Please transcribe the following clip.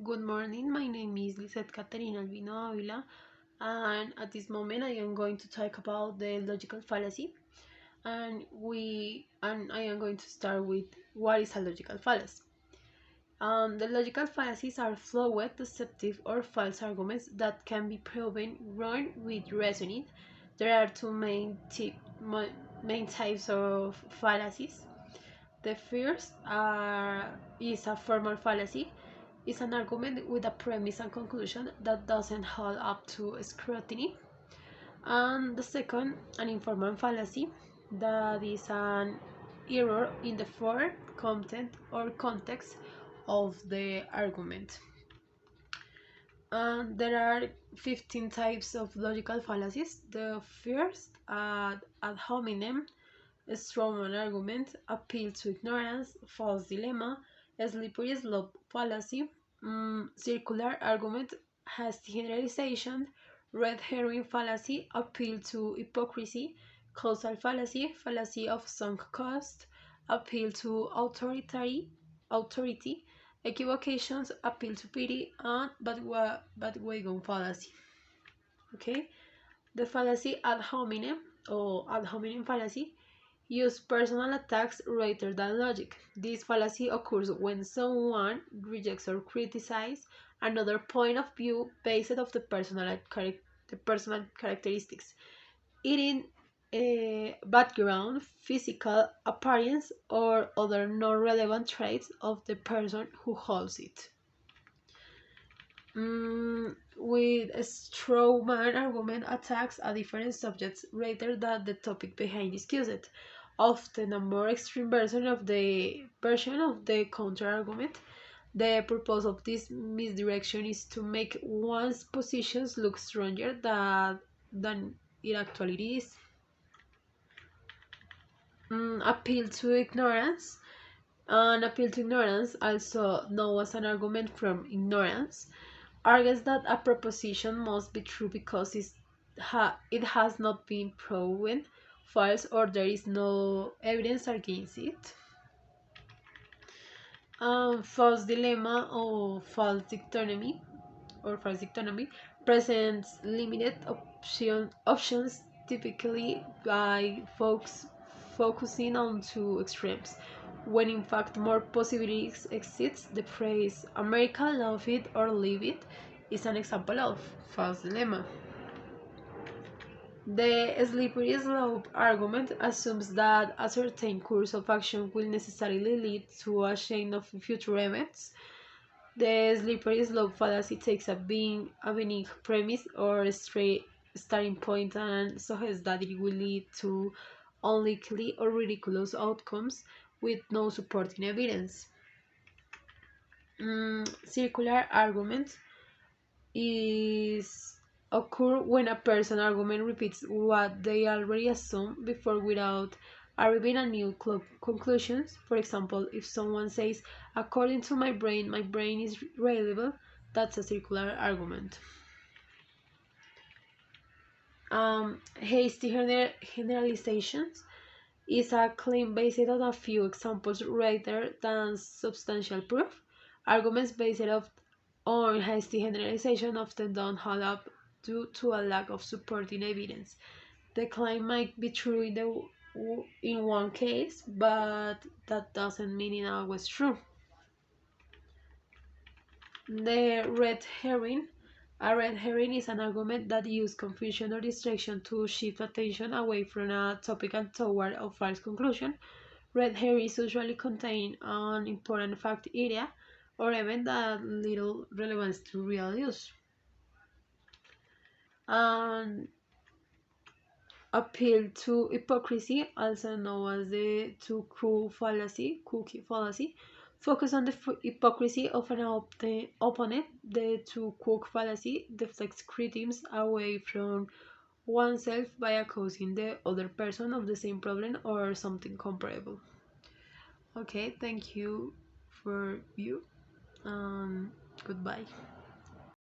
Good morning, my name is Lizeth Caterina Albino Avila, and at this moment I am going to talk about the logical fallacy. And I am going to start with what is a logical fallacy. The logical fallacies are flawed, deceptive, or false arguments that can be proven wrong with reasoning. There are two main types of fallacies. The first is a formal fallacy. It's an argument with a premise and conclusion that doesn't hold up to scrutiny. And the second, an informal fallacy, that is an error in the form, content, or context of the argument. And there are 15 types of logical fallacies. The first, ad hominem, strawman argument, appeal to ignorance, false dilemma, slippery slope fallacy, circular argument, hasty generalization, red herring fallacy, appeal to hypocrisy, causal fallacy, fallacy of sunk cost, appeal to authority, equivocations, appeal to pity, and bandwagon fallacy. Okay, the fallacy ad hominem or ad hominem fallacy use personal attacks rather than logic. This fallacy occurs when someone rejects or criticizes another point of view based off the personal characteristics, eating background, physical appearance, or other non-relevant traits of the person who holds it. With a straw man argument attacks a different subject rather than the topic behind discussed, often a more extreme version of the counter argument. The purpose of this misdirection is to make one's positions look stronger than it actually is. Appeal to ignorance. An appeal to ignorance, also known as an argument from ignorance, argues that a proposition must be true because it has not been proven false or there is no evidence against it. False dilemma or false dichotomy presents limited options, typically by folks focusing on two extremes, when in fact more possibilities exist. The phrase America love it or leave it is an example of false dilemma. The slippery slope argument assumes that a certain course of action will necessarily lead to a chain of future events. The slippery slope fallacy takes a benign premise or a straight starting point and suggests that it will lead to unlikely or ridiculous outcomes with no supporting evidence. Circular argument is occur when a person argument repeats what they already assumed before without arriving at new conclusions. For example, if someone says, according to my brain is reliable, that's a circular argument. Hasty generalizations is a claim based on a few examples rather than substantial proof. Arguments based on hasty generalization often don't hold up due to a lack of supporting evidence. The claim might be true in one case, but that doesn't mean it always true. The red herring. A red herring is an argument that uses confusion or distraction to shift attention away from a topic and toward a false conclusion. Red herrings usually contain an important fact area or event that little relevance to real use. And appeal to hypocrisy, also known as the cookie fallacy, focus on the hypocrisy of an opponent. The two-cook fallacy deflects criticism away from oneself by accusing the other person of the same problem or something comparable. Okay, thank you for you. Goodbye.